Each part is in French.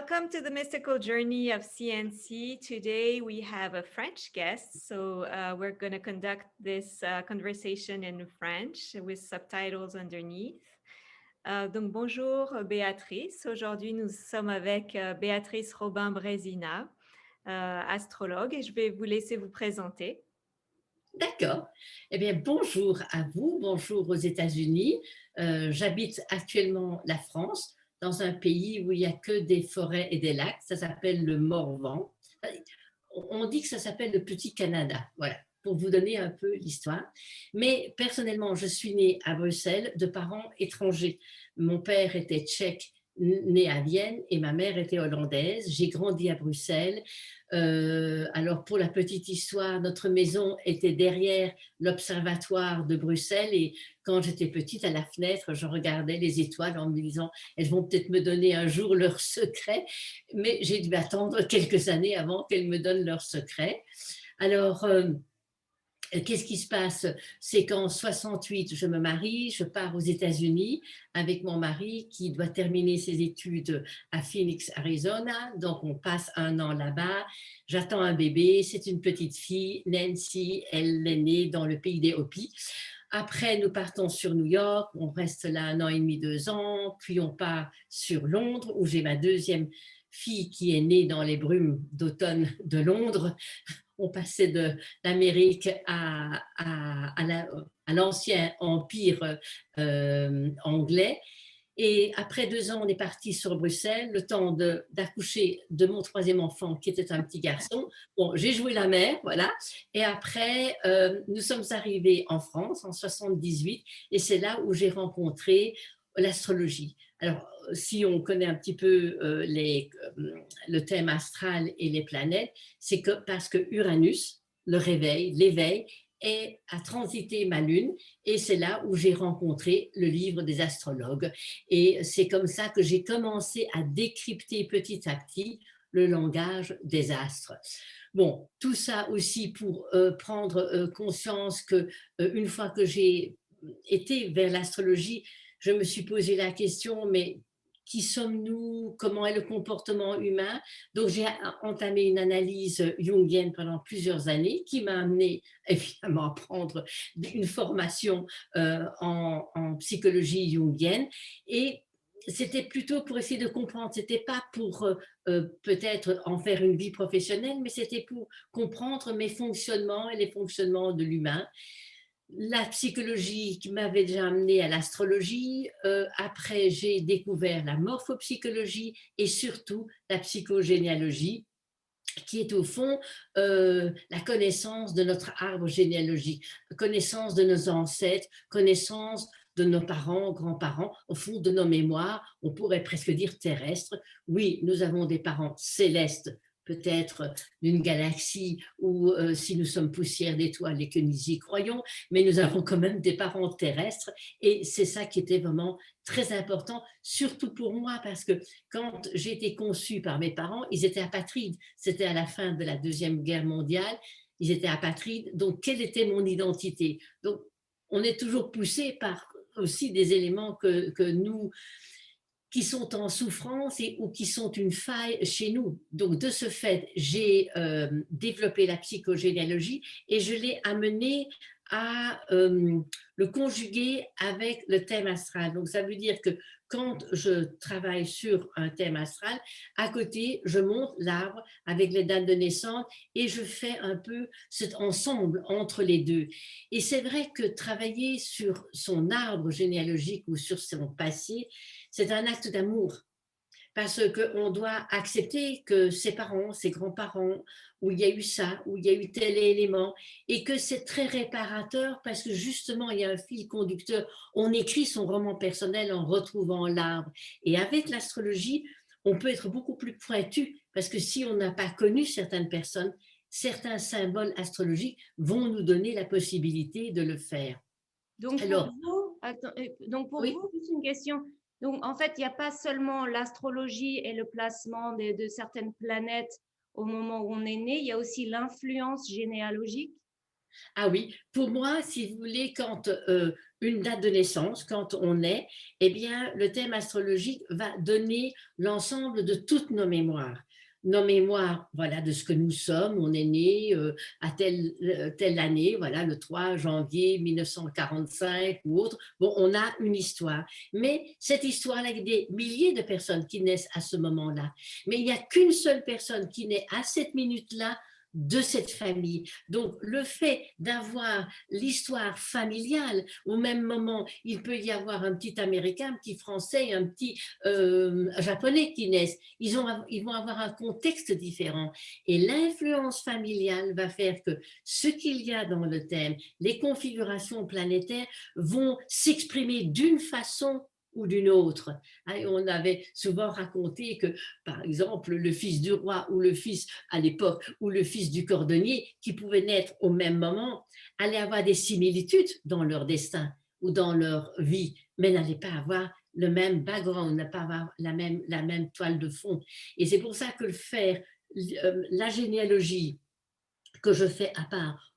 Welcome to the mystical journey of CNC. Today we have a French guest, so we're going to conduct this conversation in French with subtitles underneath. Donc bonjour Béatrice. Aujourd'hui nous sommes avec Béatrice Robin-Brésina, astrologue, et je vais vous laisser vous présenter. D'accord. Eh bien, bonjour à vous, bonjour aux États-Unis. J'habite actuellement la France, dans un pays où il n'y a que des forêts et des lacs. Ça s'appelle le Morvan. On dit que ça s'appelle le Petit Canada. Voilà, pour vous donner un peu l'histoire. Mais personnellement, je suis née à Bruxelles de parents étrangers. Mon père était tchèque, né à Vienne, et ma mère était hollandaise. J'ai grandi à Bruxelles. Alors, pour la petite histoire, notre maison était derrière l'observatoire de Bruxelles, et quand j'étais petite, à la fenêtre, je regardais les étoiles en me disant, elles vont peut-être me donner un jour leur secret, mais j'ai dû attendre quelques années avant qu'elles me donnent leur secret. Alors, qu'est-ce qui se passe? C'est qu'en 68, je me marie, je pars aux États-Unis avec mon mari qui doit terminer ses études à Phoenix, Arizona. Donc, on passe un an là-bas. J'attends un bébé, c'est une petite fille, Nancy, elle est née dans le pays des Hopis. Après, nous partons sur New York, on reste là 1 an et demi, 2 ans, puis on part sur Londres où j'ai ma deuxième fille qui est née dans les brumes d'automne de Londres. On passait de l'Amérique à l'ancien empire anglais. Et après 2 ans, on est parti sur Bruxelles, le temps d'accoucher de mon troisième enfant, qui était un petit garçon. Bon, j'ai joué la mère, voilà. Et après, nous sommes arrivés en France en 78, et c'est là où j'ai rencontré l'astrologie. Alors, si on connaît un petit peu le thème astral et les planètes, c'est que parce que Uranus, le réveil, l'éveil, a transité ma lune, et c'est là où j'ai rencontré le livre des astrologues. Et c'est comme ça que j'ai commencé à décrypter petit à petit le langage des astres. Bon, tout ça aussi pour prendre conscience que une fois que j'ai été vers l'astrologie, je me suis posé la question, mais qui sommes-nous? Comment est le comportement humain? Donc, j'ai entamé une analyse jungienne pendant plusieurs années qui m'a amené évidemment à prendre une formation en psychologie jungienne. Et c'était plutôt pour essayer de comprendre, c'était pas pour peut-être en faire une vie professionnelle, mais c'était pour comprendre mes fonctionnements et les fonctionnements de l'humain. La psychologie qui m'avait déjà amenée à l'astrologie. Après, j'ai découvert la morphopsychologie et surtout la psychogénéalogie, qui est au fond la connaissance de notre arbre généalogique, connaissance de nos ancêtres, connaissance de nos parents, grands-parents, au fond de nos mémoires, on pourrait presque dire terrestres. Oui, nous avons des parents célestes, peut-être d'une galaxie, ou si nous sommes poussière d'étoiles et que nous y croyons, mais nous avons quand même des parents terrestres, et c'est ça qui était vraiment très important, surtout pour moi, parce que quand j'ai été conçue par mes parents, ils étaient apatrides, c'était à la fin de la Deuxième Guerre mondiale, ils étaient apatrides, donc quelle était mon identité? Donc on est toujours poussé par aussi des éléments que nous, qui sont en souffrance ou qui sont une faille chez nous. Donc, de ce fait, j'ai développé la psychogénéalogie et je l'ai amené à le conjuguer avec le thème astral. Donc, ça veut dire que quand je travaille sur un thème astral, à côté, je monte l'arbre avec les dates de naissance et je fais un peu cet ensemble entre les deux. Et c'est vrai que travailler sur son arbre généalogique ou sur son passé, c'est un acte d'amour, parce qu'on doit accepter que ses parents, ses grands-parents, où il y a eu ça, où il y a eu tel élément, et que c'est très réparateur parce que justement, il y a un fil conducteur. On écrit son roman personnel en retrouvant l'arbre. Et avec l'astrologie, on peut être beaucoup plus pointu, parce que si on n'a pas connu certaines personnes, certains symboles astrologiques vont nous donner la possibilité de le faire. Donc pour Alors, vous, oui. juste une question. Donc en fait, il n'y a pas seulement l'astrologie et le placement de certaines planètes au moment où on est né, il y a aussi l'influence généalogique. Ah oui, pour moi, si vous voulez, quand une date de naissance, quand on est, eh bien, le thème astrologique va donner l'ensemble de toutes nos mémoires. Nos mémoires, voilà, de ce que nous sommes. On est né à telle année, voilà, le 3 janvier 1945 ou autre. Bon, on a une histoire. Mais cette histoire-là, il y a des milliers de personnes qui naissent à ce moment-là. Mais il n'y a qu'une seule personne qui naît à cette minute-là de cette famille. Donc, le fait d'avoir l'histoire familiale, au même moment, il peut y avoir un petit Américain, un petit Français, un petit Japonais qui naissent. Ils vont avoir un contexte différent. Et l'influence familiale va faire que ce qu'il y a dans le thème, les configurations planétaires vont s'exprimer d'une façon ou d'une autre. On avait souvent raconté que, par exemple, le fils du roi ou le fils à l'époque ou le fils du cordonnier, qui pouvaient naître au même moment, allaient avoir des similitudes dans leur destin ou dans leur vie, mais n'allaient pas avoir le même background, ne pas avoir la même toile de fond. Et c'est pour ça que faire la généalogie que je fais à part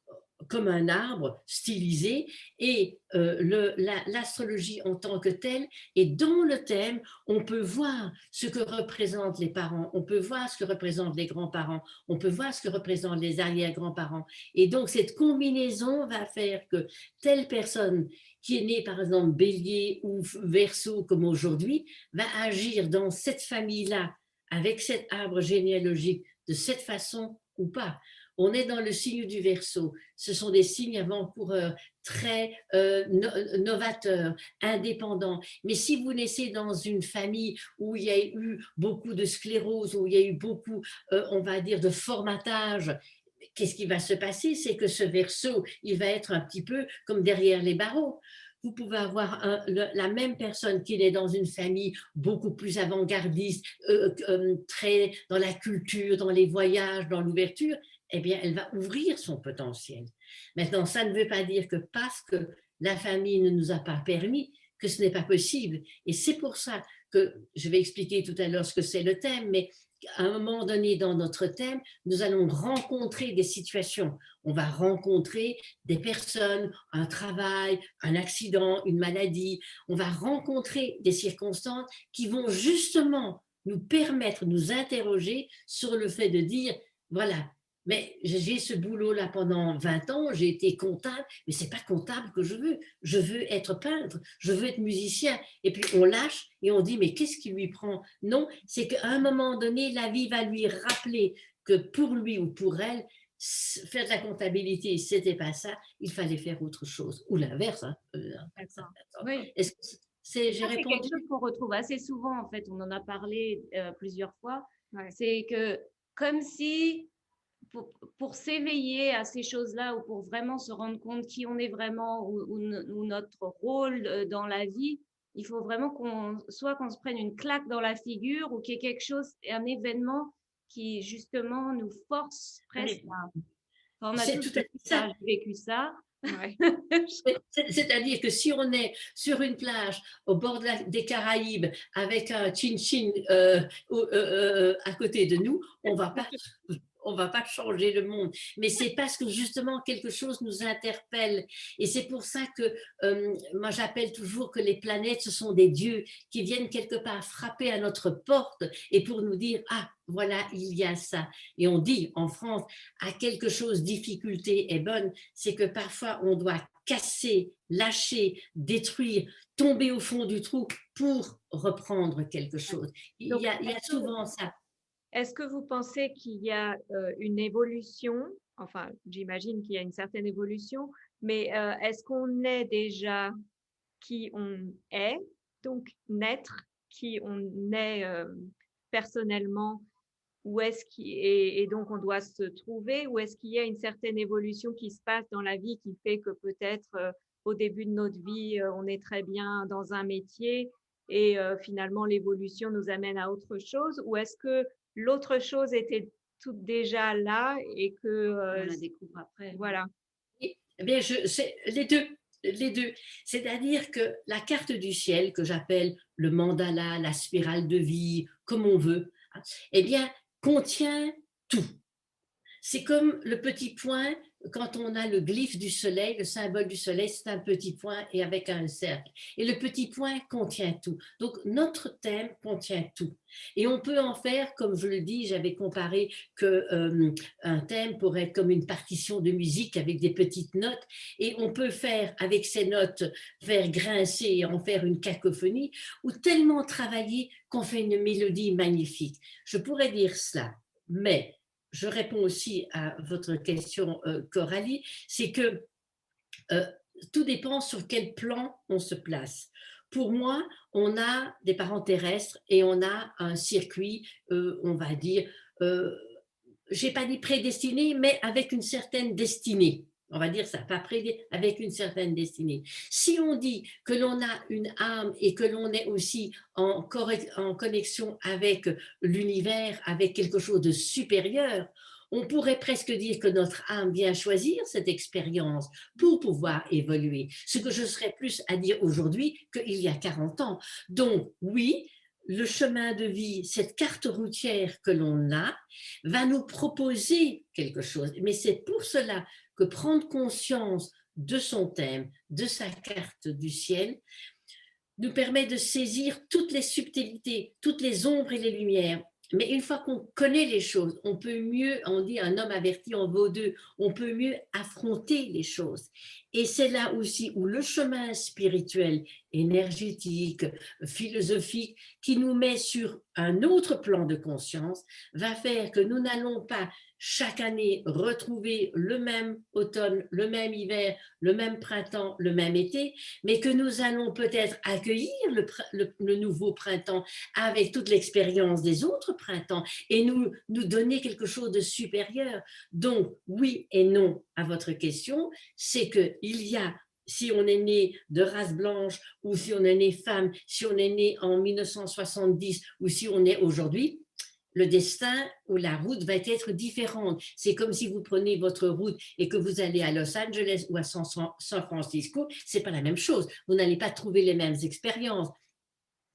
comme un arbre stylisé et l'astrologie en tant que telle. Et dans le thème, on peut voir ce que représentent les parents, on peut voir ce que représentent les grands-parents, on peut voir ce que représentent les arrière-grands-parents. Et donc, cette combinaison va faire que telle personne qui est née, par exemple, Bélier ou Verseau, comme aujourd'hui, va agir dans cette famille-là, avec cet arbre généalogique, de cette façon ou pas. On est dans le signe du Verseau. Ce sont des signes avant-coureurs, très novateurs, indépendants. Mais si vous naissez dans une famille où il y a eu beaucoup de sclérose, où il y a eu beaucoup, on va dire, de formatage, qu'est-ce qui va se passer? C'est que ce Verseau, il va être un petit peu comme derrière les barreaux. Vous pouvez avoir la même personne qui est dans une famille beaucoup plus avant-gardiste, très dans la culture, dans les voyages, dans l'ouverture, eh bien, elle va ouvrir son potentiel. Maintenant, ça ne veut pas dire que parce que la famille ne nous a pas permis, que ce n'est pas possible. Et c'est pour ça que je vais expliquer tout à l'heure ce que c'est le thème, mais à un moment donné dans notre thème, nous allons rencontrer des situations. On va rencontrer des personnes, un travail, un accident, une maladie. On va rencontrer des circonstances qui vont justement nous permettre de nous interroger sur le fait de dire, voilà, mais j'ai ce boulot-là pendant 20 ans, j'ai été comptable, mais ce n'est pas comptable que je veux. Je veux être peintre, je veux être musicien. Et puis on lâche et on dit, mais qu'est-ce qui lui prend? Non, c'est qu'à un moment donné, la vie va lui rappeler que pour lui ou pour elle, faire de la comptabilité, ce n'était pas ça, il fallait faire autre chose. Ou l'inverse. Hein. D'accord. Oui. Est-ce que j'ai Ça, c'est quelque répondu? chose qu'on retrouve assez souvent, en fait. On en a parlé plusieurs fois. Ouais. C'est que comme si pour s'éveiller à ces choses-là ou pour vraiment se rendre compte qui on est vraiment ou notre rôle dans la vie, il faut vraiment qu'on se prenne une claque dans la figure ou qu'il y ait quelque chose, un événement qui justement nous force presque à... Enfin, on a C'est tous tout à fait ça. vécu ça. Ouais. C'est-à-dire que si on est sur une plage au bord des Caraïbes avec un chin-chin à côté de nous, on va pas changer le monde. Mais c'est parce que justement quelque chose nous interpelle. Et c'est pour ça que moi j'appelle toujours que les planètes, ce sont des dieux qui viennent quelque part frapper à notre porte et pour nous dire, ah, voilà, il y a ça. Et on dit en France, à quelque chose, difficulté est bonne, c'est que parfois on doit casser, lâcher, détruire, tomber au fond du trou pour reprendre quelque chose. Il Donc, y a souvent ça. est-ce que vous pensez qu'il y a une évolution? Enfin, j'imagine qu'il y a une certaine évolution, mais est-ce qu'on est déjà qui on est, donc naître qui on est personnellement, ou est-ce et donc on doit se trouver, ou est-ce qu'il y a une certaine évolution qui se passe dans la vie qui fait que peut-être au début de notre vie, on est très bien dans un métier et finalement l'évolution nous amène à autre chose, ou est-ce que l'autre chose était toute déjà là et que On la découvre après. voilà. Eh bien, les deux. Les deux. C'est-à-dire que la carte du ciel, que j'appelle le mandala, la spirale de vie, comme on veut, eh bien, contient tout. C'est comme le petit point quand on a le glyphe du soleil, le symbole du soleil, c'est un petit point et avec un cercle. Et le petit point contient tout. Donc, notre thème contient tout. Et on peut en faire, comme je le dis, j'avais comparé qu'un thème pourrait être comme une partition de musique avec des petites notes. Et on peut faire, avec ces notes, faire grincer et en faire une cacophonie, ou tellement travailler qu'on fait une mélodie magnifique. Je pourrais dire cela, mais je réponds aussi à votre question, Coralie, c'est que tout dépend sur quel plan on se place. Pour moi, on a des parents terrestres et on a un circuit, on va dire, j'ai pas dit prédestiné, mais avec une certaine destinée. On va dire ça, pas avec une certaine destinée. Si on dit que l'on a une âme et que l'on est aussi en connexion avec l'univers, avec quelque chose de supérieur, on pourrait presque dire que notre âme vient choisir cette expérience pour pouvoir évoluer. Ce que je serais plus à dire aujourd'hui qu'il y a 40 ans. Donc, oui, le chemin de vie, cette carte routière que l'on a, va nous proposer quelque chose. Mais c'est pour cela que prendre conscience de son thème, de sa carte du ciel, nous permet de saisir toutes les subtilités, toutes les ombres et les lumières. Mais une fois qu'on connaît les choses, on peut mieux, on dit un homme averti en vaut deux, on peut mieux affronter les choses. Et c'est là aussi où le chemin spirituel, énergétique, philosophique, qui nous met sur un autre plan de conscience, va faire que nous n'allons pas chaque année retrouver le même automne, le même hiver, le même printemps, le même été, mais que nous allons peut-être accueillir le nouveau printemps avec toute l'expérience des autres printemps et nous donner quelque chose de supérieur. Donc, oui et non à votre question, c'est qu'il y a, si on est né de race blanche ou si on est né femme, si on est né en 1970 ou si on est aujourd'hui, le destin ou la route va être différente. C'est comme si vous prenez votre route et que vous allez à Los Angeles ou à San Francisco, c'est pas la même chose. Vous n'allez pas trouver les mêmes expériences.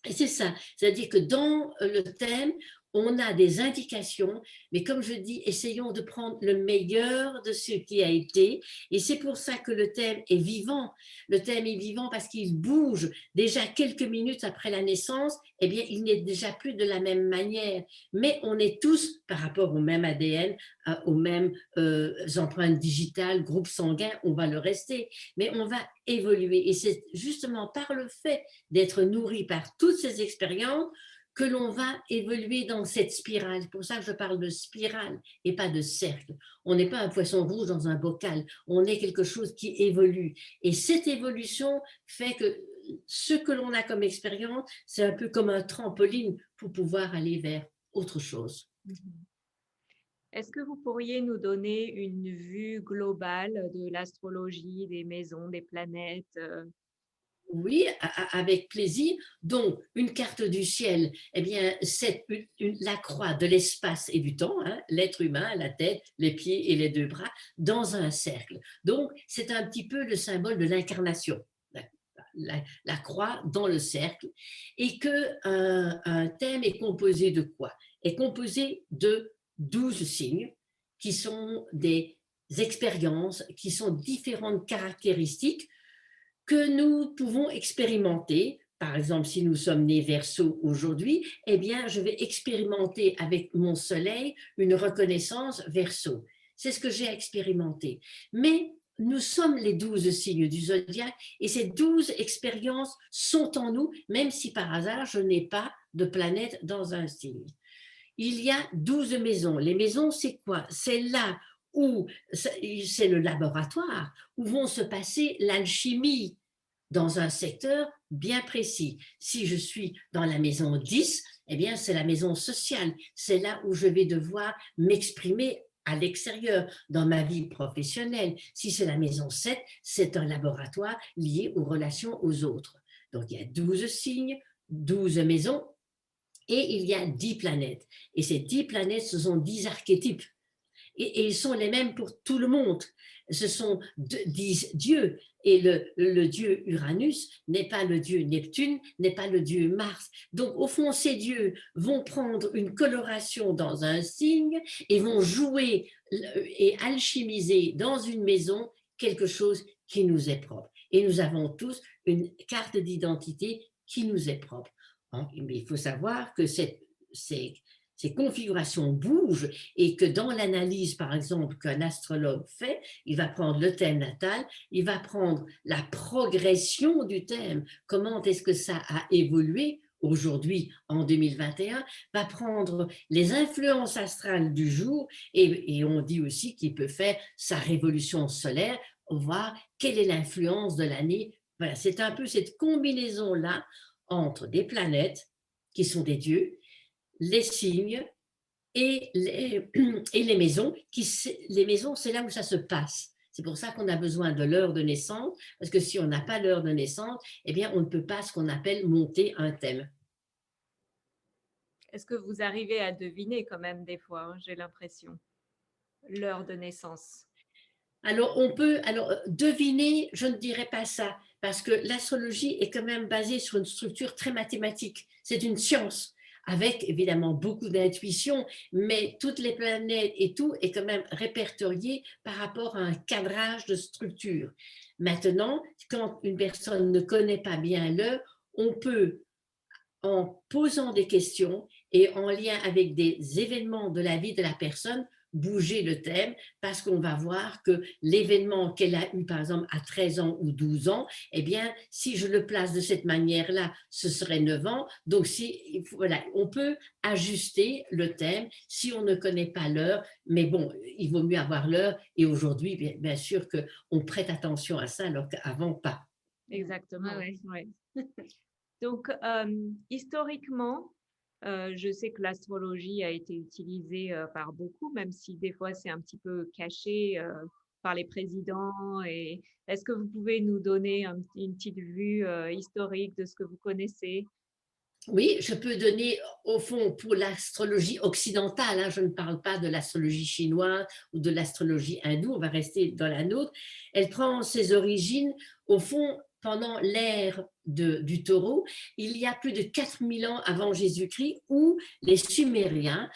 Et c'est ça, c'est-à-dire que dans le thème, on a des indications, mais comme je dis, essayons de prendre le meilleur de ce qui a été. Et c'est pour ça que le thème est vivant. Le thème est vivant parce qu'il bouge. Déjà quelques minutes après la naissance, eh bien, il n'est déjà plus de la même manière. Mais on est tous, par rapport au même ADN, aux mêmes empreintes digitales, groupe sanguin, on va le rester. Mais on va évoluer. Et c'est justement par le fait d'être nourri par toutes ces expériences que l'on va évoluer dans cette spirale. C'est pour ça que je parle de spirale et pas de cercle. On n'est pas un poisson rouge dans un bocal, on est quelque chose qui évolue. Et cette évolution fait que ce que l'on a comme expérience, c'est un peu comme un trampoline pour pouvoir aller vers autre chose. Est-ce que vous pourriez nous donner une vue globale de l'astrologie, des maisons, des planètes? Oui, avec plaisir. Donc, une carte du ciel, eh bien, c'est la croix de l'espace et du temps, hein, l'être humain, la tête, les pieds et les deux bras, dans un cercle. Donc, c'est un petit peu le symbole de l'incarnation, la croix dans le cercle, et qu'un thème est composé de quoi? Est composé de 12 signes qui sont des expériences, qui sont différentes caractéristiques que nous pouvons expérimenter. Par exemple, si nous sommes nés Verseau aujourd'hui, eh bien, je vais expérimenter avec mon soleil une reconnaissance Verseau. C'est ce que j'ai expérimenté. Mais nous sommes les 12 signes du zodiaque et ces 12 expériences sont en nous, même si par hasard, je n'ai pas de planète dans un signe. Il y a 12 maisons. Les maisons, c'est quoi? C'est là où c'est le laboratoire, où vont se passer l'alchimie dans un secteur bien précis. Si je suis dans la maison 10, eh bien, c'est la maison sociale. C'est là où je vais devoir m'exprimer à l'extérieur, dans ma vie professionnelle. Si c'est la maison 7, c'est un laboratoire lié aux relations aux autres. Donc, il y a 12 signes, 12 maisons, et il y a 10 planètes. Et ces 10 planètes, ce sont 10 archétypes. et ils sont les mêmes pour tout le monde. Ce sont, disent Dieu, et le dieu Uranus n'est pas le dieu Neptune, n'est pas le dieu Mars. Donc, au fond, ces dieux vont prendre une coloration dans un signe et vont jouer et alchimiser dans une maison quelque chose qui nous est propre. Et nous avons tous une carte d'identité qui nous est propre. Mais il faut savoir que ces configurations bougent et que dans l'analyse, par exemple, qu'un astrologue fait, il va prendre le thème natal, il va prendre la progression du thème, comment est-ce que ça a évolué aujourd'hui en 2021, va prendre les influences astrales du jour et on dit aussi qu'il peut faire sa révolution solaire, voir quelle est l'influence de l'année. Voilà, c'est un peu cette combinaison-là entre des planètes qui sont des dieux, les signes et les maisons. Les maisons, c'est là où ça se passe. C'est pour ça qu'on a besoin de l'heure de naissance, parce que si on n'a pas l'heure de naissance, eh bien, on ne peut pas ce qu'on appelle monter un thème. Est-ce que vous arrivez à deviner quand même des fois, hein, j'ai l'impression, l'heure de naissance? Alors, on peut deviner, je ne dirais pas ça, parce que l'astrologie est quand même basée sur une structure très mathématique. C'est une science, avec évidemment beaucoup d'intuition, mais toutes les planètes et tout est quand même répertorié par rapport à un cadrage de structure. Maintenant, quand une personne ne connaît pas bien l'heure, on peut, en posant des questions et en lien avec des événements de la vie de la personne, bouger le thème, parce qu'on va voir que l'événement qu'elle a eu, par exemple, à 13 ans ou 12 ans, eh bien, si je le place de cette manière-là, ce serait 9 ans. Donc, voilà, on peut ajuster le thème si on ne connaît pas l'heure, mais bon, il vaut mieux avoir l'heure, et aujourd'hui, bien sûr qu'on prête attention à ça, alors qu'avant, pas. Exactement, oui. Donc, historiquement, je sais que l'astrologie a été utilisée par beaucoup, même si des fois c'est un petit peu caché par les présidents. Et est-ce que vous pouvez nous donner une petite vue historique de ce que vous connaissez? Oui, je peux donner au fond pour l'astrologie occidentale, hein, je ne parle pas de l'astrologie chinoise ou de l'astrologie hindoue, on va rester dans la nôtre. Elle prend ses origines au fond pendant l'ère du taureau, il y a plus de 4000 ans avant Jésus-Christ, où les Sumériens,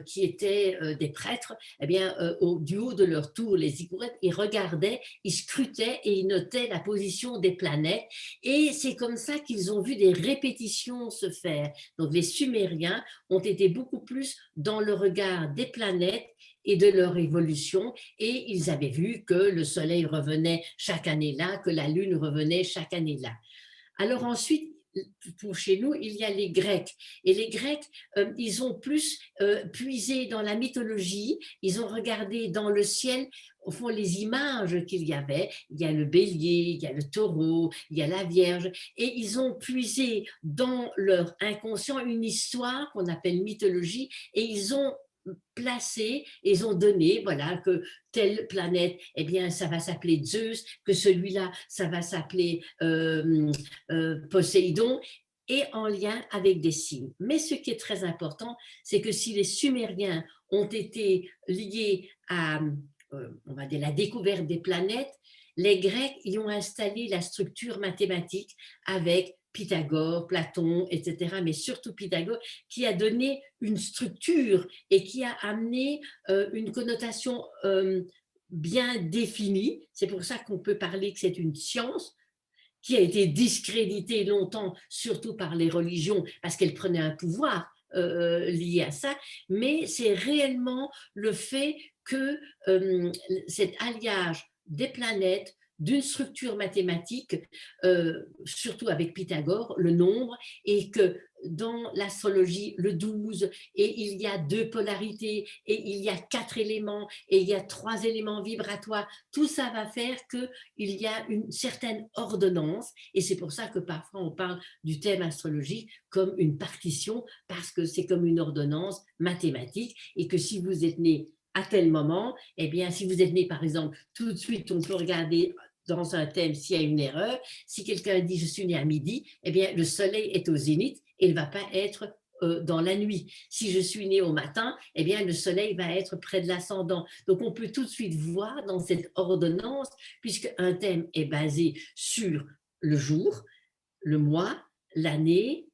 qui étaient des prêtres, eh bien, du haut de leur tour, les ziggourats, ils regardaient, ils scrutaient et ils notaient la position des planètes. Et c'est comme ça qu'ils ont vu des répétitions se faire. Donc les Sumériens ont été beaucoup plus dans le regard des planètes et de leur évolution, et ils avaient vu que le soleil revenait chaque année là, que la lune revenait chaque année là. Alors ensuite, pour chez nous, il y a les Grecs. Et les Grecs, ils ont plus puisé dans la mythologie, ils ont regardé dans le ciel, au fond, les images qu'il y avait. Il y a le bélier, il y a le taureau, il y a la Vierge. Et ils ont puisé dans leur inconscient une histoire qu'on appelle mythologie, et ils ont placé, ils ont donné, voilà, que telle planète, eh bien, ça va s'appeler Zeus, que celui-là, ça va s'appeler Poséidon, et en lien avec des signes. Mais ce qui est très important, c'est que si les Sumériens ont été liés à, on va dire, la découverte des planètes, les Grecs y ont installé la structure mathématique avec Pythagore, Platon, etc., mais surtout Pythagore, qui a donné une structure et qui a amené une connotation bien définie. C'est pour ça qu'on peut parler que c'est une science qui a été discréditée longtemps, surtout par les religions, parce qu'elle prenait un pouvoir lié à ça, mais c'est réellement le fait que cet alliage des planètes, d'une structure mathématique, surtout avec Pythagore, le nombre, et que dans l'astrologie, le 12, et il y a 2 polarités, et il y a 4 éléments, et il y a 3 éléments vibratoires, tout ça va faire qu'il y a une certaine ordonnance, et c'est pour ça que parfois on parle du thème astrologique comme une partition, parce que c'est comme une ordonnance mathématique, et que si vous êtes né à tel moment, eh bien, si vous êtes né, par exemple, tout de suite, on peut regarder dans un thème s'il y a une erreur. Si quelqu'un dit « je suis né à midi », eh bien, le soleil est au zénith et il ne va pas être dans la nuit. Si je suis née au matin, eh bien, le soleil va être près de l'ascendant. Donc, on peut tout de suite voir dans cette ordonnance, puisque un thème est basé sur le jour, le mois, l'année,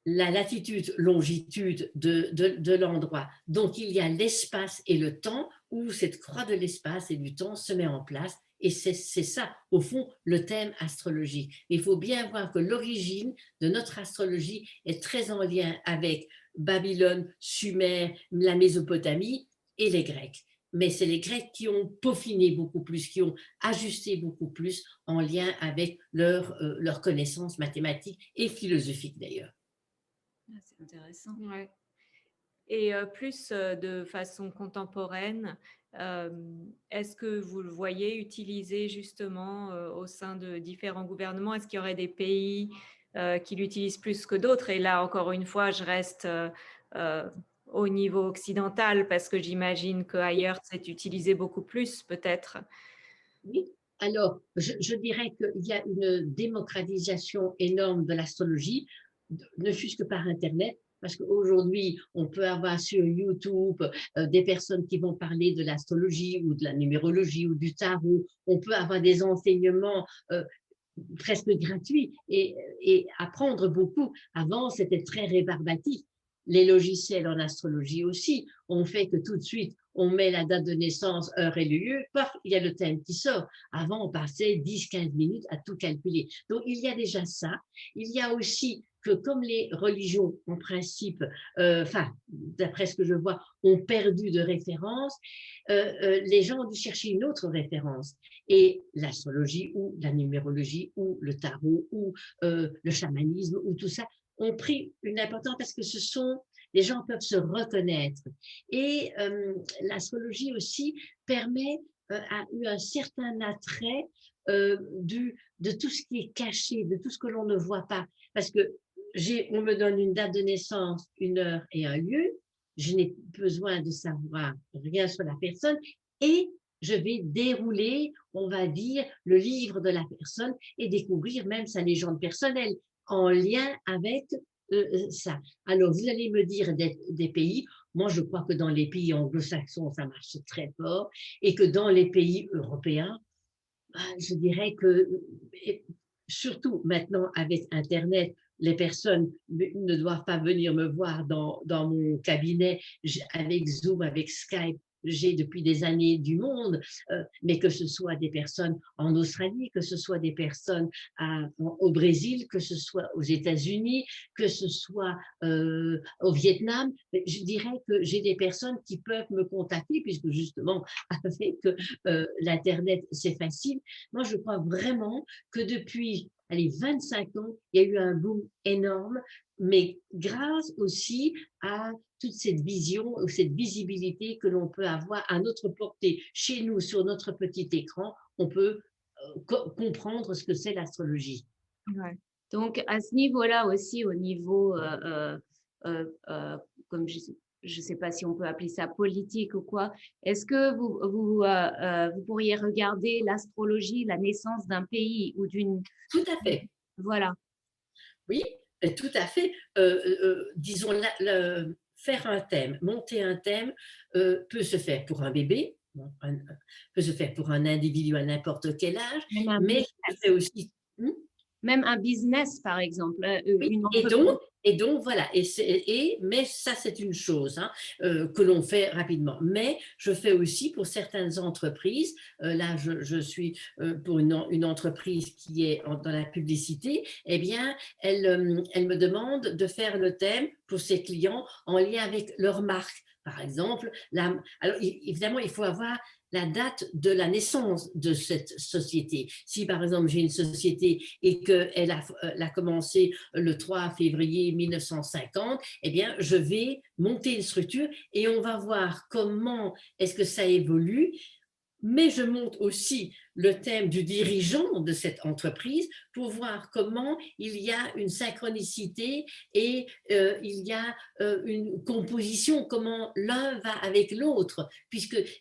la latitude, longitude de l'endroit. Donc, il y a l'espace et le temps où cette croix de l'espace et du temps se met en place. Et c'est ça, au fond, le thème astrologique. Il faut bien voir que l'origine de notre astrologie est très en lien avec Babylone, Sumer, la Mésopotamie et les Grecs. Mais c'est les Grecs qui ont peaufiné beaucoup plus, qui ont ajusté beaucoup plus en lien avec leur connaissance mathématique et philosophique d'ailleurs. C'est intéressant. Ouais. Et plus de façon contemporaine, est-ce que vous le voyez utilisé justement au sein de différents gouvernements? Est-ce qu'il y aurait des pays qui l'utilisent plus que d'autres? Et là, encore une fois, je reste au niveau occidental parce que j'imagine qu'ailleurs, c'est utilisé beaucoup plus peut-être. Oui. Alors, je dirais qu'il y a une démocratisation énorme de l'astrologie, ne fût-ce que par Internet, parce qu'aujourd'hui, on peut avoir sur YouTube des personnes qui vont parler de l'astrologie ou de la numérologie ou du tarot. On peut avoir des enseignements presque gratuits et apprendre beaucoup. Avant, c'était très rébarbatif. Les logiciels en astrologie aussi ont fait que tout de suite, on met la date de naissance, heure et lieu, paf, il y a le thème qui sort. Avant, on passait 10-15 minutes à tout calculer. Donc, il y a déjà ça. Il y a aussi que comme les religions, en principe, d'après ce que je vois, ont perdu de référence, les gens ont dû chercher une autre référence. Et l'astrologie ou la numérologie ou le tarot ou le chamanisme ou tout ça ont pris une importance parce que les gens peuvent se reconnaître. Et l'astrologie aussi a eu un certain attrait de tout ce qui est caché, de tout ce que l'on ne voit pas. Parce que on me donne une date de naissance, une heure et un lieu, je n'ai besoin de savoir rien sur la personne et je vais dérouler, on va dire, le livre de la personne et découvrir même sa légende personnelle en lien avec ça. Alors, vous allez me dire des pays. Moi, je crois que dans les pays anglo-saxons, ça marche très fort et que dans les pays européens, je dirais que, surtout maintenant avec Internet, les personnes ne doivent pas venir me voir dans mon cabinet avec Zoom, avec Skype. J'ai depuis des années du monde, mais que ce soit des personnes en Australie, que ce soit des personnes au Brésil, que ce soit aux États-Unis, que ce soit au Vietnam, je dirais que j'ai des personnes qui peuvent me contacter, puisque justement, avec l'Internet, c'est facile. Moi, je crois vraiment que depuis 25 ans, il y a eu un boom énorme, mais grâce aussi à toute cette vision, cette visibilité que l'on peut avoir à notre portée, chez nous, sur notre petit écran, on peut comprendre ce que c'est l'astrologie. Ouais. Donc, à ce niveau-là aussi, au niveau, comme je ne sais pas si on peut appeler ça politique ou quoi, est-ce que vous pourriez regarder l'astrologie, la naissance d'un pays ou d'une… Tout à fait. Voilà. Oui, tout à fait. Disons, faire un thème, monter un thème peut se faire pour un bébé, peut se faire pour un individu à n'importe quel âge, mais ça fait aussi… Même un business, par exemple. Oui, une et donc, voilà, mais ça c'est une chose que l'on fait rapidement. Mais je fais aussi pour certaines entreprises, là je suis pour une entreprise qui est dans la publicité, eh bien elle me demande de faire le thème pour ses clients en lien avec leur marque. Par exemple, alors évidemment il faut avoir la date de la naissance de cette société. Si par exemple j'ai une société et qu'elle a commencé le 3 février 1950, eh bien je vais monter une structure et on va voir comment est-ce que ça évolue. Mais je monte aussi le thème du dirigeant de cette entreprise pour voir comment il y a une synchronicité et il y a une composition, comment l'un va avec l'autre,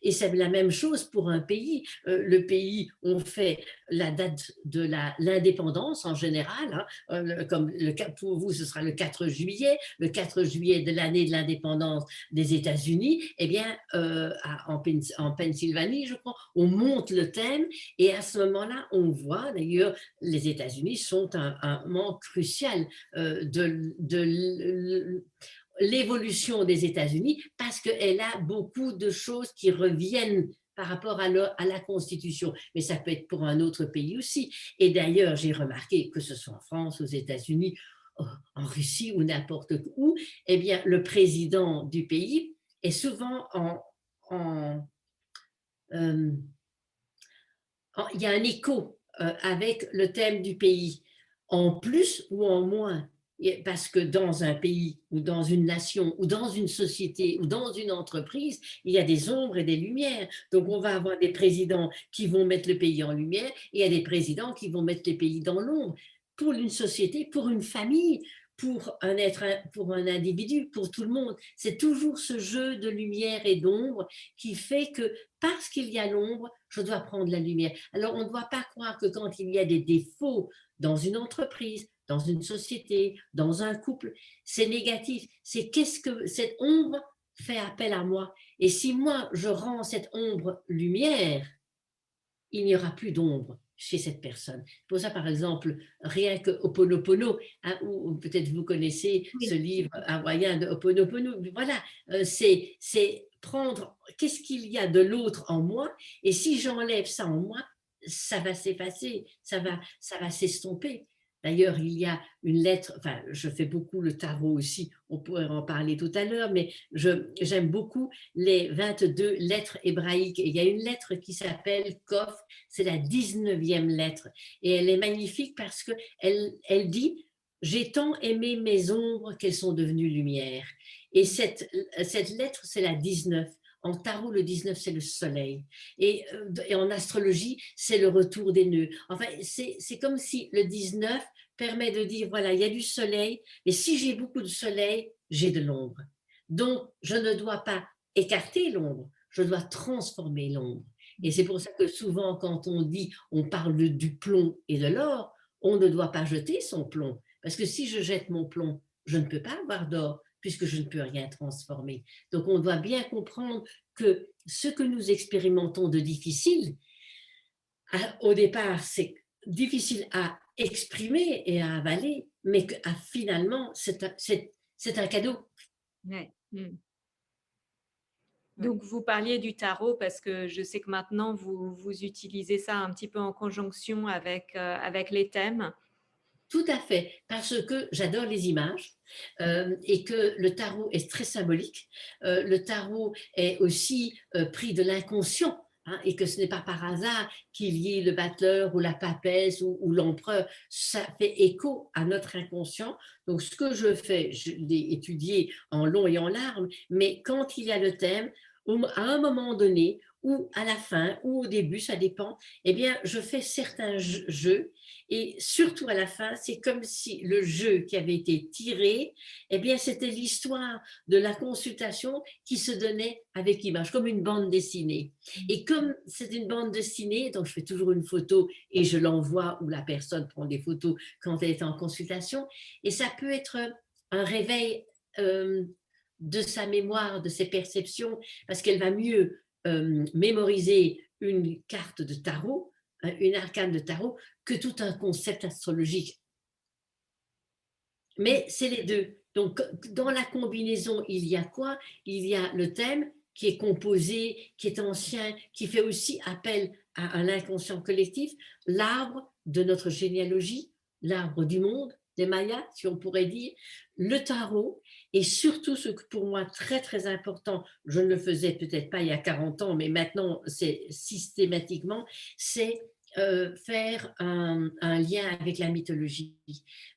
et c'est la même chose pour un pays. Le pays, on fait la date de l'indépendance en général, hein, comme pour vous, ce sera le 4 juillet, le 4 juillet de l'année de l'indépendance des États-Unis, eh bien, en Pennsylvanie, je crois, on monte le thème et à ce moment-là, on voit d'ailleurs, les États-Unis sont un moment crucial de l'évolution des États-Unis parce qu'elle a beaucoup de choses qui reviennent par rapport à la Constitution, mais ça peut être pour un autre pays aussi. Et d'ailleurs, j'ai remarqué que ce soit en France, aux États-Unis, en Russie ou n'importe où, eh bien, le président du pays est souvent il y a un écho avec le thème du pays, en plus ou en moins. Parce que dans un pays ou dans une nation ou dans une société ou dans une entreprise, il y a des ombres et des lumières. Donc on va avoir des présidents qui vont mettre le pays en lumière et il y a des présidents qui vont mettre le pays dans l'ombre. Pour une société, pour une famille, pour un individu, pour tout le monde. C'est toujours ce jeu de lumière et d'ombre qui fait que parce qu'il y a l'ombre, je dois prendre la lumière. Alors on ne doit pas croire que quand il y a des défauts dans une entreprise, dans une société, dans un couple, c'est négatif. C'est qu'est-ce que cette ombre fait appel à moi. Et si moi, je rends cette ombre lumière, il n'y aura plus d'ombre chez cette personne. Pour ça, par exemple, rien que Ho'oponopono, hein, ou peut-être vous connaissez ce livre hawaïen de Ho'oponopono, voilà, c'est prendre qu'est-ce qu'il y a de l'autre en moi, et si j'enlève ça en moi, ça va s'effacer, ça va s'estomper. D'ailleurs, il y a une lettre, enfin, je fais beaucoup le tarot aussi, on pourrait en parler tout à l'heure, mais j'aime beaucoup les 22 lettres hébraïques. Et il y a une lettre qui s'appelle Kof, c'est la 19e lettre. Et elle est magnifique parce qu'elle dit « J'ai tant aimé mes ombres qu'elles sont devenues lumière ». Et cette lettre, c'est la 19. En tarot, le 19, c'est le soleil. Et en astrologie, c'est le retour des nœuds. Enfin, c'est comme si le 19 permet de dire, voilà, il y a du soleil, et si j'ai beaucoup de soleil, j'ai de l'ombre. Donc, je ne dois pas écarter l'ombre, je dois transformer l'ombre. Et c'est pour ça que souvent, quand on parle du plomb et de l'or, on ne doit pas jeter son plomb. Parce que si je jette mon plomb, je ne peux pas avoir d'or, puisque je ne peux rien transformer. Donc, on doit bien comprendre que ce que nous expérimentons de difficile, au départ, c'est difficile à exprimer et à avaler, mais que, finalement, c'est un cadeau. Ouais. Donc, vous parliez du tarot parce que je sais que maintenant, vous utilisez ça un petit peu en conjonction avec les thèmes. Tout à fait, parce que j'adore les images et que le tarot est très symbolique. Le tarot est aussi pris de l'inconscient. Hein, et que ce n'est pas par hasard qu'il y ait le battleur ou la papesse ou l'empereur. Ça fait écho à notre inconscient. Donc, ce que je fais, je l'ai étudié en long et en large, mais quand il y a le thème, à un moment donné, ou à la fin, ou au début, ça dépend, eh bien, je fais certains jeux. Et surtout à la fin, c'est comme si le jeu qui avait été tiré, eh bien, c'était l'histoire de la consultation qui se donnait avec l'image, comme une bande dessinée. Et comme c'est une bande dessinée, donc je fais toujours une photo et je l'envoie ou la personne prend des photos quand elle est en consultation. Et ça peut être un réveil de sa mémoire, de ses perceptions, parce qu'elle va mieux mémoriser une carte de tarot, une arcane de tarot, que tout un concept astrologique. Mais c'est les deux. Donc, dans la combinaison, il y a quoi? Il y a le thème qui est composé, qui est ancien, qui fait aussi appel à l'inconscient collectif, l'arbre de notre généalogie, l'arbre du monde, des Mayas, si on pourrait dire, le tarot, et surtout ce que pour moi très très important, je ne le faisais peut-être pas il y a 40 ans, mais maintenant c'est systématiquement, c'est faire un lien avec la mythologie.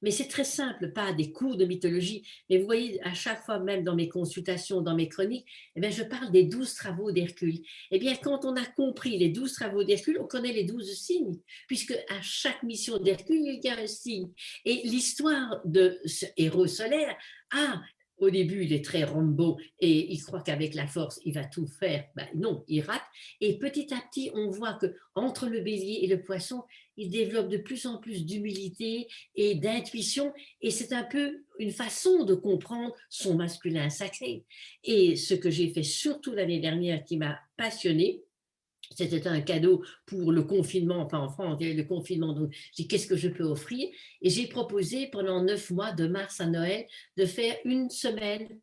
Mais c'est très simple, pas des cours de mythologie, mais vous voyez, à chaque fois, même dans mes consultations, dans mes chroniques, eh bien, je parle des 12 travaux d'Hercule. Eh bien, quand on a compris les 12 travaux d'Hercule, on connaît les 12 signes, puisque à chaque mission d'Hercule, il y a un signe. Et l'histoire de ce héros solaire a au début, il est très Rambo et il croit qu'avec la force, il va tout faire. Ben non, il rate. Et petit à petit, on voit que entre le bélier et le poisson, il développe de plus en plus d'humilité et d'intuition. Et c'est un peu une façon de comprendre son masculin sacré. Et ce que j'ai fait surtout l'année dernière qui m'a passionnée, c'était un cadeau pour le confinement, enfin en France, il y avait le confinement, donc j'ai dit qu'est-ce que je peux offrir? Et j'ai proposé pendant 9 mois, de mars à Noël, de faire une semaine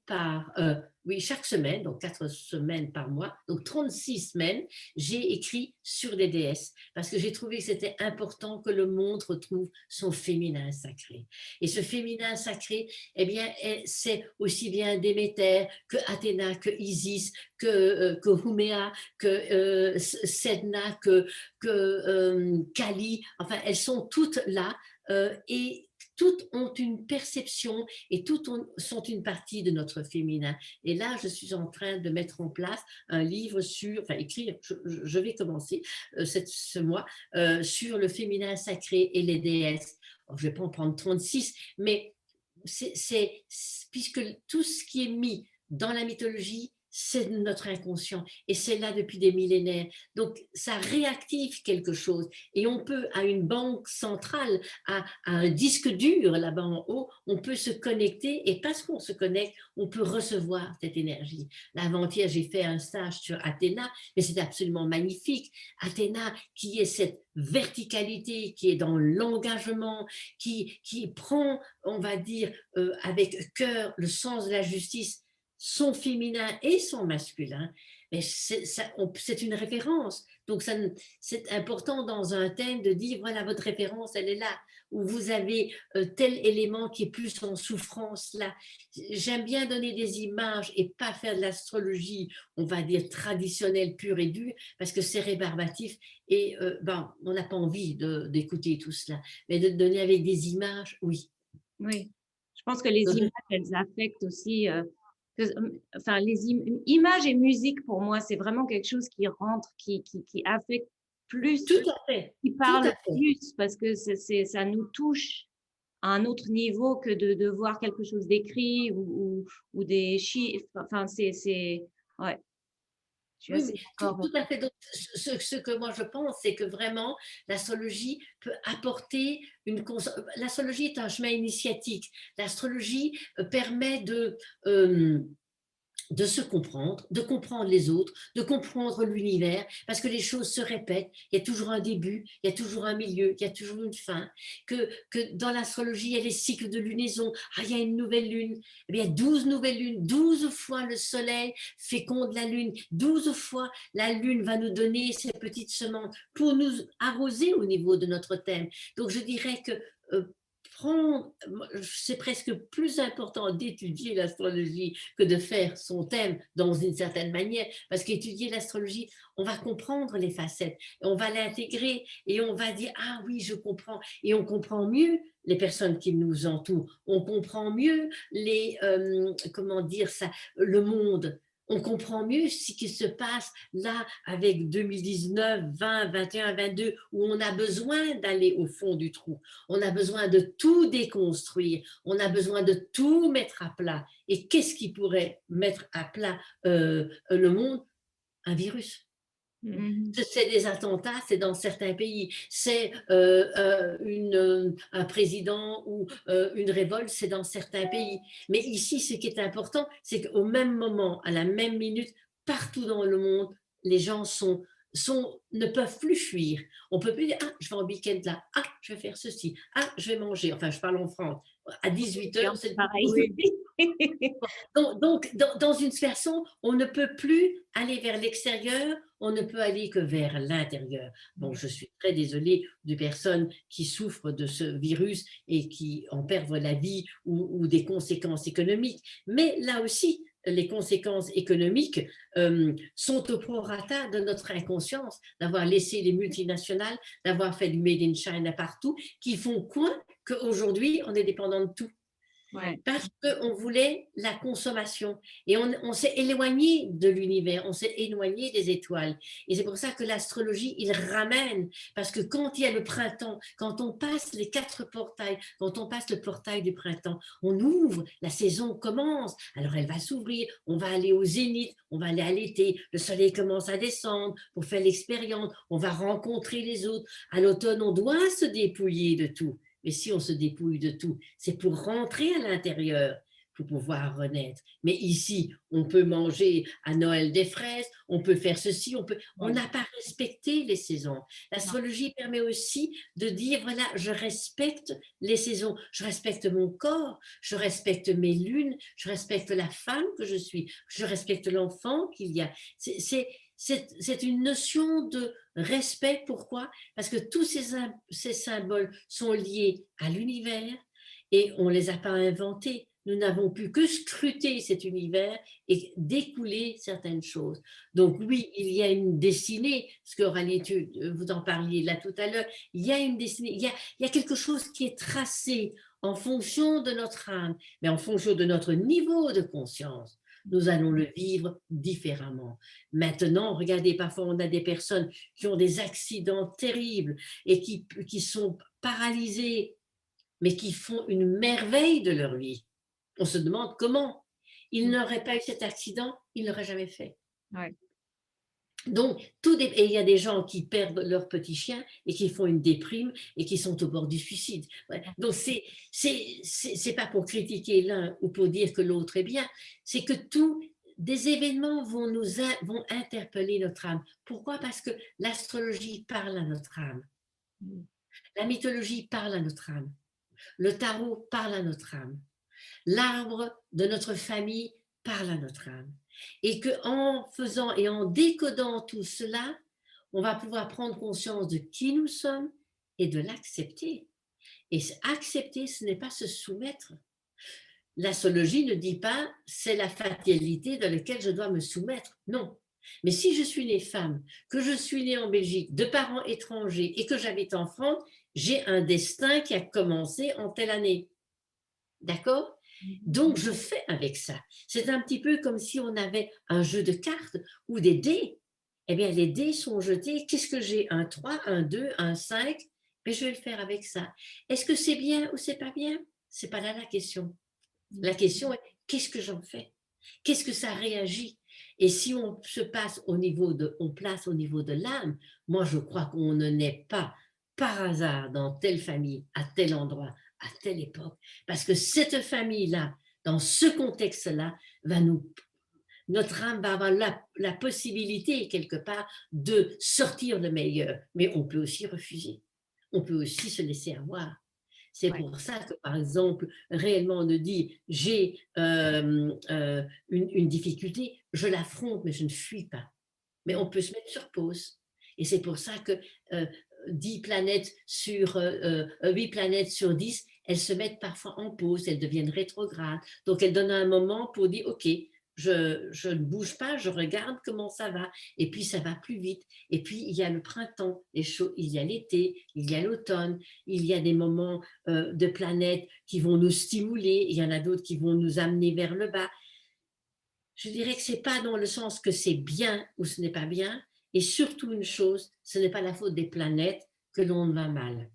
oui, chaque semaine, donc 4 semaines par mois, donc 36 semaines, j'ai écrit sur les déesses, parce que j'ai trouvé que c'était important que le monde retrouve son féminin sacré. Et ce féminin sacré, eh bien, c'est aussi bien Déméter que Athéna, que Isis, que Huméa, que Sedna, que Kali, enfin elles sont toutes là et toutes ont une perception et toutes sont une partie de notre féminin. Et là, je suis en train de mettre en place un livre sur, enfin écrire, je vais commencer ce mois, sur le féminin sacré et les déesses. Alors, je ne vais pas en prendre 36, mais puisque tout ce qui est mis dans la mythologie, c'est notre inconscient et c'est là depuis des millénaires. Donc, ça réactive quelque chose et on peut, à une banque centrale, à un disque dur là-bas en haut, on peut se connecter et parce qu'on se connecte, on peut recevoir cette énergie. Avant-hier, j'ai fait un stage sur Athéna, mais c'est absolument magnifique. Athéna, qui est cette verticalité, qui est dans l'engagement, qui prend, on va dire, avec cœur le sens de la justice, son féminin et son masculin, mais c'est une référence. Donc, c'est important dans un thème de dire, voilà, votre référence, elle est là, où vous avez tel élément qui est plus en souffrance là. J'aime bien donner des images et pas faire de l'astrologie, on va dire, traditionnelle, pure et dure, parce que c'est rébarbatif et on n'a pas envie d'écouter tout cela. Mais de donner avec des images, oui. Oui, je pense que les images, elles affectent aussi. Enfin, images et musique, pour moi, c'est vraiment quelque chose qui rentre, qui affecte plus, Tout à fait. qui Tout parle à fait. plus, parce que ça nous touche à un autre niveau que de voir quelque chose d'écrit ou des chiffres. Enfin, ouais, je suis Oui, assez d'accord. tout à fait. Donc, ce que moi je pense, c'est que vraiment l'astrologie peut apporter l'astrologie est un chemin initiatique. L'astrologie permet de se comprendre, de comprendre les autres, de comprendre l'univers, parce que les choses se répètent, il y a toujours un début, il y a toujours un milieu, il y a toujours une fin, que dans l'astrologie, il y a les cycles de lunaison, il y a une nouvelle lune, eh bien 12 nouvelles lunes, 12 fois le soleil féconde la lune, 12 fois la lune va nous donner ces petites semences pour nous arroser au niveau de notre thème. Donc je dirais que c'est presque plus important d'étudier l'astrologie que de faire son thème dans une certaine manière, parce qu'étudier l'astrologie, on va comprendre les facettes, on va l'intégrer et on va dire, ah oui, je comprends, et on comprend mieux les personnes qui nous entourent, on comprend mieux comment dire ça, le monde. On comprend mieux ce qui se passe là avec 2019, 20, 21, 22, où on a besoin d'aller au fond du trou. On a besoin de tout déconstruire, on a besoin de tout mettre à plat. Et qu'est-ce qui pourrait mettre à plat le monde? Un virus. C'est des attentats, c'est dans certains pays. C'est un président ou une révolte, c'est dans certains pays. Mais ici, ce qui est important, c'est qu'au même moment, à la même minute, partout dans le monde, les gens ne peuvent plus fuir. On ne peut plus dire, ah, je vais en week-end là, ah, je vais faire ceci, ah, je vais manger. Enfin, je parle en France. À 18h, c'est pareil. donc, dans une façon, on ne peut plus aller vers l'extérieur, on ne peut aller que vers l'intérieur. Bon, je suis très désolée des personnes qui souffrent de ce virus et qui en perdent la vie ou des conséquences économiques. Mais là aussi, les conséquences économiques sont au prorata de notre inconscience, d'avoir laissé les multinationales, d'avoir fait du Made in China partout, qui font quoi qu'aujourd'hui, on est dépendant de tout. Ouais. Parce qu'on voulait la consommation. Et on s'est éloigné de l'univers, on s'est éloigné des étoiles. Et c'est pour ça que l'astrologie, il ramène. Parce que quand il y a le printemps, quand on passe les 4 portails, quand on passe le portail du printemps, on ouvre, la saison commence. Alors elle va s'ouvrir, on va aller au zénith, on va aller à l'été, le soleil commence à descendre pour faire l'expérience, on va rencontrer les autres. À l'automne, on doit se dépouiller de tout. Mais si on se dépouille de tout, c'est pour rentrer à l'intérieur, pour pouvoir renaître. Mais ici, on peut manger à Noël des fraises, on peut faire ceci, on n'a pas respecté les saisons. L'astrologie permet aussi de dire, voilà, je respecte les saisons, je respecte mon corps, je respecte mes lunes, je respecte la femme que je suis, je respecte l'enfant qu'il y a. C'est une notion de respect. Pourquoi? Parce que tous ces symboles sont liés à l'univers et on ne les a pas inventés. Nous n'avons pu que scruter cet univers et découler certaines choses. Donc oui, il y a une destinée, ce qu'Aurélie, vous en parliez là tout à l'heure, il y a une destinée, il y a quelque chose qui est tracé en fonction de notre âme, mais en fonction de notre niveau de conscience. Nous allons le vivre différemment. Maintenant, regardez, parfois on a des personnes qui ont des accidents terribles et qui sont paralysées, mais qui font une merveille de leur vie. On se demande comment. Ils n'auraient pas eu cet accident, ils n'auraient jamais fait. Ouais. Donc, et il y a des gens qui perdent leur petit chien et qui font une déprime et qui sont au bord du suicide. Ouais. Donc, c'est pas pour critiquer l'un ou pour dire que l'autre est bien, c'est que des événements vont interpeller notre âme. Pourquoi? Parce que l'astrologie parle à notre âme. La mythologie parle à notre âme. Le tarot parle à notre âme. L'arbre de notre famille parle à notre âme. Et qu'en faisant et en décodant tout cela, on va pouvoir prendre conscience de qui nous sommes et de l'accepter. Et accepter, ce n'est pas se soumettre. L'astrologie ne dit pas c'est la fatalité dans laquelle je dois me soumettre. Non. Mais si je suis née femme, que je suis née en Belgique, de parents étrangers et que j'habite en France, j'ai un destin qui a commencé en telle année. D'accord? Donc, je fais avec ça. C'est un petit peu comme si on avait un jeu de cartes ou des dés. Eh bien, les dés sont jetés. Qu'est-ce que j'ai? Un 3, un 2, un 5. Mais je vais le faire avec ça. Est-ce que c'est bien ou c'est pas bien? C'est pas là la question. La question est, qu'est-ce que j'en fais? Qu'est-ce que ça réagit? Et si on place au niveau de l'âme, moi, je crois qu'on ne naît pas par hasard dans telle famille, à tel endroit, à telle époque, parce que cette famille-là, dans ce contexte-là, notre âme va avoir la possibilité, quelque part, de sortir le meilleur. Mais on peut aussi refuser. On peut aussi se laisser avoir. C'est pour ça que, par exemple, réellement, on nous dit, j'ai une difficulté, je l'affronte, mais je ne fuis pas. Mais on peut se mettre sur pause. Et c'est pour ça que 8 planètes sur 10, elles se mettent parfois en pause, elles deviennent rétrogrades. Donc, elles donnent un moment pour dire, OK, je ne bouge pas, je regarde comment ça va. Et puis, ça va plus vite. Et puis, il y a le printemps, il y a l'été, il y a l'automne, il y a des moments de planètes qui vont nous stimuler, il y en a d'autres qui vont nous amener vers le bas. Je dirais que ce n'est pas dans le sens que c'est bien ou ce n'est pas bien. Et surtout une chose, ce n'est pas la faute des planètes que l'on va mal.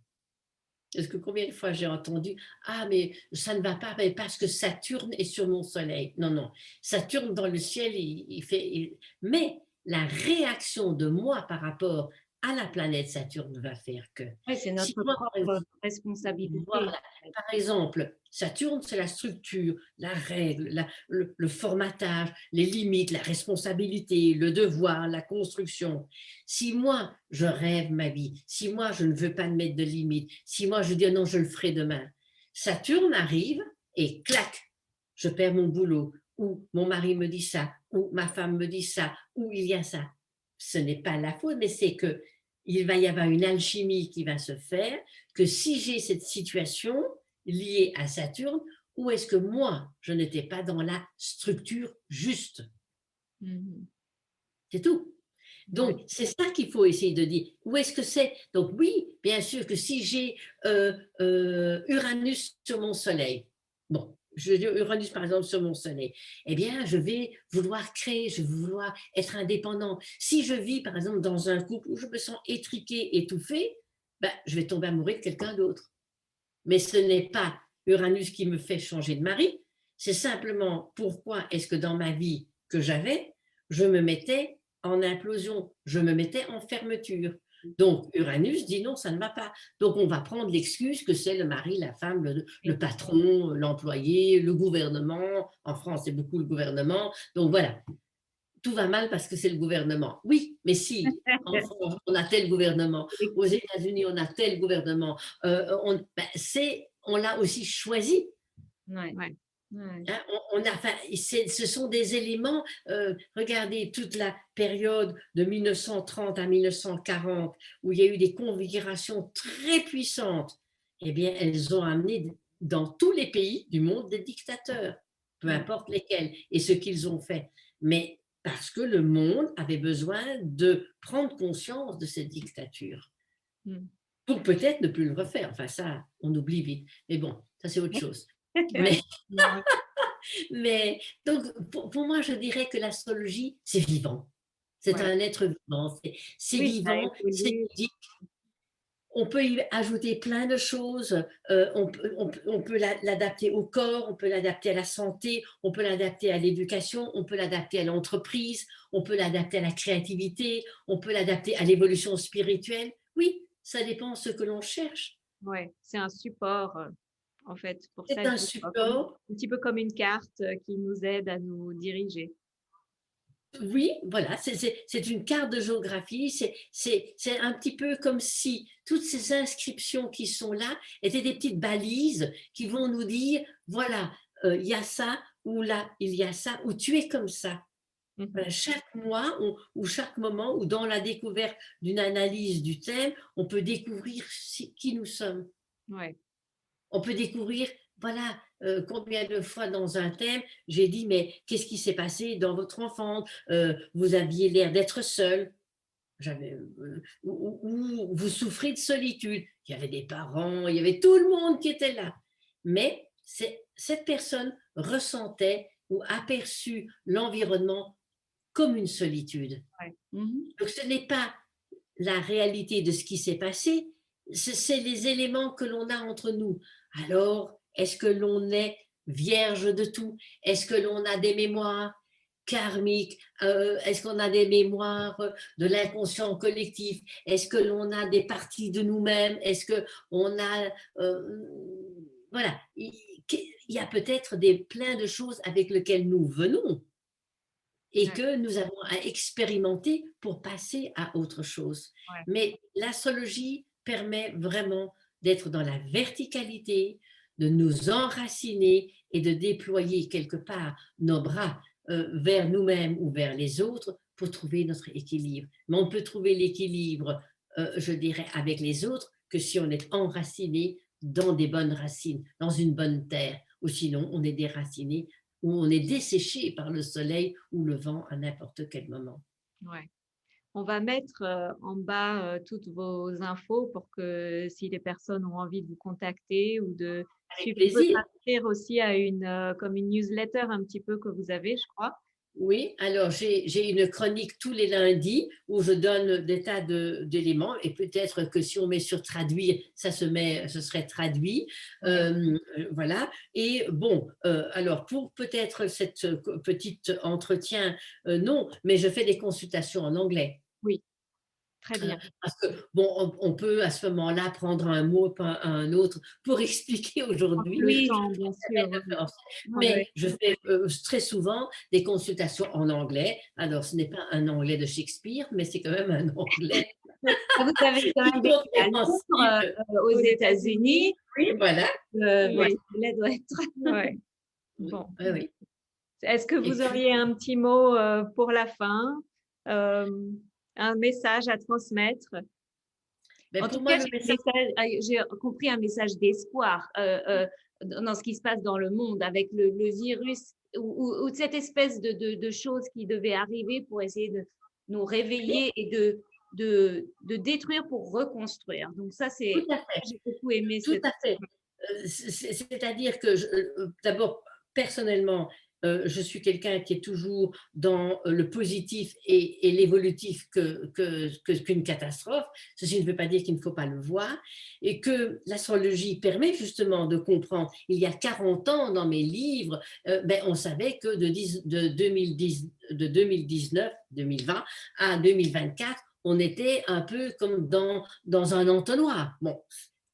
Parce que combien de fois j'ai entendu « Ah, mais ça ne va pas parce que Saturne est sur mon soleil. » Non, non. Saturne dans le ciel, il fait… Mais la réaction de moi par rapport à la planète Saturne va faire que… Oui, c'est notre propre responsabilité. Voilà. Par exemple, Saturne, c'est la structure, la règle, le formatage, les limites, la responsabilité, le devoir, la construction. Si moi, je rêve ma vie, si moi, je ne veux pas me mettre de limites, si moi, je dis non, je le ferai demain, Saturne arrive et clac, je perds mon boulot, ou mon mari me dit ça, ou ma femme me dit ça, ou il y a ça. Ce n'est pas la faute, mais c'est que il va y avoir une alchimie qui va se faire, que si j'ai cette situation liée à Saturne, ou est-ce que moi, je n'étais pas dans la structure juste? C'est tout. Donc, c'est ça qu'il faut essayer de dire. Où est-ce que c'est? Donc, oui, bien sûr que si j'ai Uranus sur mon soleil, bon, je veux dire Uranus par exemple sur mon soleil, eh bien, je vais vouloir créer, je vais vouloir être indépendant. Si je vis par exemple dans un couple où je me sens étriquée, étouffée, ben, je vais tomber amoureux de quelqu'un d'autre. Mais ce n'est pas Uranus qui me fait changer de mari, c'est simplement pourquoi est-ce que dans ma vie que j'avais, je me mettais en implosion, je me mettais en fermeture. Donc Uranus dit non, ça ne va pas. Donc on va prendre l'excuse que c'est le mari, la femme, le patron, l'employé, le gouvernement. En France, c'est beaucoup le gouvernement. Donc voilà, tout va mal parce que c'est le gouvernement. Oui, mais si en France, on a tel gouvernement, aux États-Unis, on a tel gouvernement, on l'a aussi choisi. Ouais. Hein, ce sont des éléments, regardez toute la période de 1930 à 1940, où il y a eu des configurations très puissantes, eh bien, elles ont amené dans tous les pays du monde des dictateurs, peu importe lesquels, et ce qu'ils ont fait. Mais parce que le monde avait besoin de prendre conscience de cette dictature, pour peut-être ne plus le refaire. Enfin, ça, on oublie vite. Mais bon, ça c'est autre chose. Mais donc, pour moi, je dirais que l'astrologie, c'est vivant. C'est un être vivant. C'est vivant, c'est ludique. On peut y ajouter plein de choses. On peut l'adapter au corps, on peut l'adapter à la santé, on peut l'adapter à l'éducation, on peut l'adapter à l'entreprise, on peut l'adapter à la créativité, on peut l'adapter à l'évolution spirituelle. Oui, ça dépend de ce que l'on cherche. Ouais, c'est un support. En fait, pour ça, C'est un support. un petit peu comme une carte qui nous aide à nous diriger. Oui, voilà, c'est une carte de géographie, c'est un petit peu comme si toutes ces inscriptions qui sont là étaient des petites balises qui vont nous dire, voilà, il y a ça, ou là, il y a ça, ou tu es comme ça. Voilà, chaque mois ou chaque moment, ou dans la découverte d'une analyse du thème, on peut découvrir qui nous sommes. Ouais. On peut découvrir, voilà, combien de fois dans un thème, j'ai dit, mais qu'est-ce qui s'est passé dans votre enfance? Vous aviez l'air d'être seul, ou vous souffrez de solitude. Il y avait des parents, il y avait tout le monde qui était là. Mais cette personne ressentait ou aperçut l'environnement comme une solitude. Ouais. Donc ce n'est pas la réalité de ce qui s'est passé, c'est les éléments que l'on a entre nous. Alors, est-ce que l'on est vierge de tout? Est-ce que l'on a des mémoires karmiques? Est-ce qu'on a des mémoires de l'inconscient collectif? Est-ce que l'on a des parties de nous-mêmes? Est-ce qu'on a... voilà, il y a peut-être plein de choses avec lesquelles nous venons et que nous avons à expérimenter pour passer à autre chose. Ouais. Mais l'astrologie permet vraiment d'être dans la verticalité, de nous enraciner et de déployer quelque part nos bras vers nous-mêmes ou vers les autres pour trouver notre équilibre. Mais on peut trouver l'équilibre, je dirais, avec les autres que si on est enraciné dans des bonnes racines, dans une bonne terre, ou sinon on est déraciné où on est desséché par le soleil ou le vent à n'importe quel moment. Ouais. On va mettre en bas toutes vos infos pour que si les personnes ont envie de vous contacter ou de s'inscrire aussi à comme une newsletter un petit peu que vous avez, je crois. Oui, alors j'ai une chronique tous les lundis où je donne des tas d'éléments et peut-être que si on met sur traduire, ce serait traduit. Voilà. Et bon, alors pour peut-être cette petite entretien, non, mais je fais des consultations en anglais. Oui, très bien. Parce que bon, on peut à ce moment-là prendre un mot, pas un autre, pour expliquer aujourd'hui. Oui, bien sûr. Mais je fais très souvent des consultations en anglais. Alors, ce n'est pas un anglais de Shakespeare, mais c'est quand même un anglais. Vous avez quand même vécu à Londres, aux États-Unis. Oui, voilà. L'anglais doit être. Ouais. Bon. Oui. Est-ce que vous auriez un petit mot pour la fin, un message à transmettre? Mais En pour tout moi, cas, le message, j'ai compris un message d'espoir dans ce qui se passe dans le monde avec le virus ou cette espèce de choses qui devait arriver pour essayer de nous réveiller et de détruire pour reconstruire. Donc ça, tout c'est, à fait. j'ai beaucoup aimé Tout à fait. C'est-à-dire que, d'abord, personnellement, je suis quelqu'un qui est toujours dans le positif et l'évolutif qu'une catastrophe. Ceci ne veut pas dire qu'il ne faut pas le voir. Et que l'astrologie permet justement de comprendre. Il y a 40 ans, dans mes livres, on savait que de 2019, 2020 à 2024, on était un peu comme dans un entonnoir. Bon,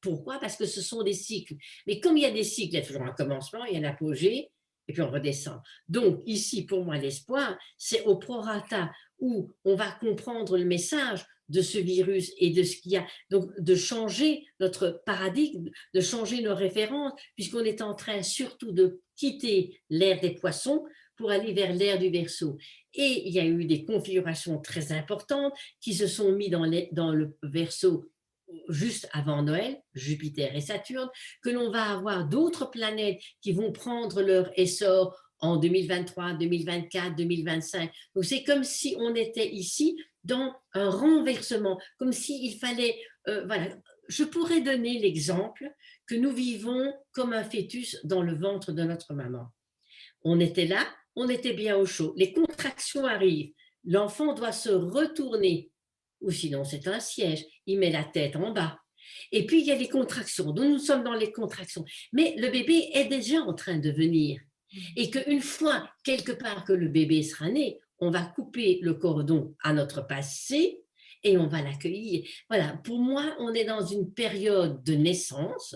pourquoi? Parce que ce sont des cycles. Mais comme il y a des cycles, il y a toujours un commencement, il y a un apogée, et puis on redescend. Donc ici, pour moi, l'espoir, c'est au prorata où on va comprendre le message de ce virus et de ce qu'il y a. Donc de changer notre paradigme, de changer nos références, puisqu'on est en train surtout de quitter l'ère des poissons pour aller vers l'ère du Verseau. Et il y a eu des configurations très importantes qui se sont mises dans le Verseau juste avant Noël, Jupiter et Saturne, que l'on va avoir d'autres planètes qui vont prendre leur essor en 2023, 2024, 2025. Donc c'est comme si on était ici dans un renversement, comme s'il fallait, voilà. Je pourrais donner l'exemple que nous vivons comme un fœtus dans le ventre de notre maman. On était là, on était bien au chaud. Les contractions arrivent, l'enfant doit se retourner, ou sinon c'est un siège, il met la tête en bas. Et puis il y a les contractions, donc nous sommes dans les contractions. Mais le bébé est déjà en train de venir. Et qu'une fois, quelque part que le bébé sera né, on va couper le cordon à notre passé et on va l'accueillir. Voilà, pour moi, on est dans une période de naissance,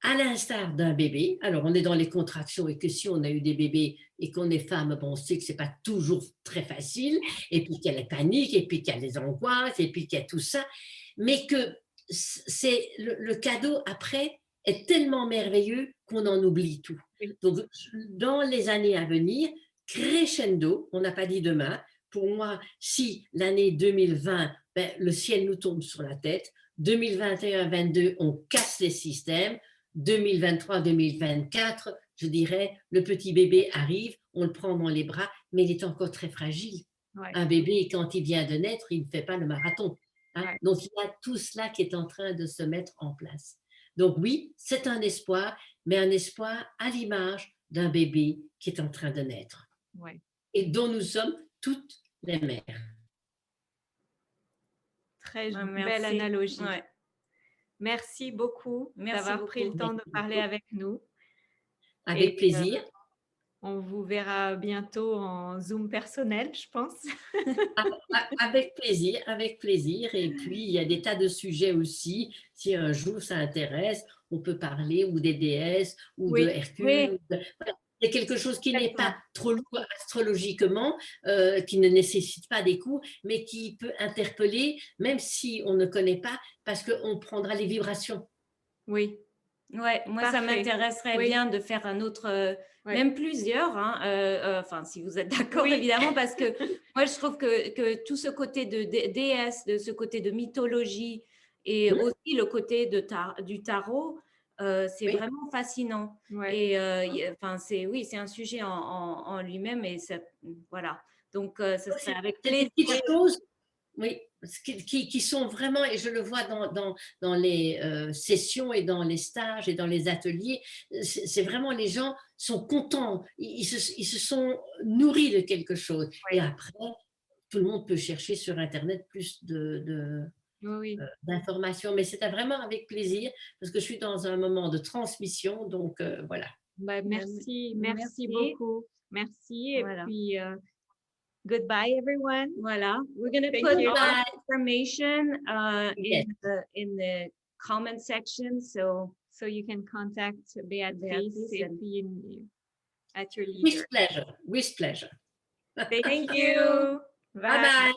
à l'instar d'un bébé. Alors, on est dans les contractions et que si on a eu des bébés et qu'on est femme, bon, on sait que ce n'est pas toujours très facile, et puis qu'il y a la panique, et puis qu'il y a les angoisses, et puis qu'il y a tout ça, mais que c'est le cadeau après est tellement merveilleux qu'on en oublie tout. Donc, dans les années à venir, crescendo, on n'a pas dit demain, pour moi, si l'année 2020, le ciel nous tombe sur la tête, 2021-22, on casse les systèmes, 2023-2024, je dirais, le petit bébé arrive, on le prend dans les bras, mais il est encore très fragile. Ouais. Un bébé, quand il vient de naître, il ne fait pas le marathon. Hein? Ouais. Donc, il y a tout cela qui est en train de se mettre en place. Donc oui, c'est un espoir, mais un espoir à l'image d'un bébé qui est en train de naître. Ouais. Et dont nous sommes toutes les mères. Très belle analogie. Ouais. Merci beaucoup d'avoir pris le temps de parler avec nous. Avec plaisir. On vous verra bientôt en Zoom personnel, je pense. Avec plaisir, avec plaisir. Et puis, il y a des tas de sujets aussi. Si un jour ça intéresse, on peut parler ou des déesses ou de Hercule. Oui. C'est quelque chose qui n'est pas trop lourd astrologiquement, qui ne nécessite pas des cours, mais qui peut interpeller, même si on ne connaît pas, parce qu'on prendra les vibrations. Oui. Ouais, moi, ça m'intéresserait bien de faire un autre, même plusieurs, hein, enfin, si vous êtes d'accord, évidemment, parce que moi, je trouve que tout ce côté de déesse, de ce côté de mythologie et aussi le côté du tarot, c'est vraiment fascinant. Ouais. Et enfin, c'est un sujet en lui-même et ça, voilà. Donc, ce serait avec plaisir. Des petites choses, oui, qui sont vraiment, et je le vois dans les sessions et dans les stages et dans les ateliers, c'est vraiment les gens sont contents, ils se sont nourris de quelque chose. Oui. Et après, tout le monde peut chercher sur Internet plus d'informations, mais c'est vraiment avec plaisir parce que je suis dans un moment de transmission, donc voilà. Bah, merci beaucoup. Merci, et puis goodbye, everyone. Voilà. We're going to put all the information in the comment section, so you can contact Beatrice at your leisure. With pleasure. With pleasure. Thank you. Bye-bye.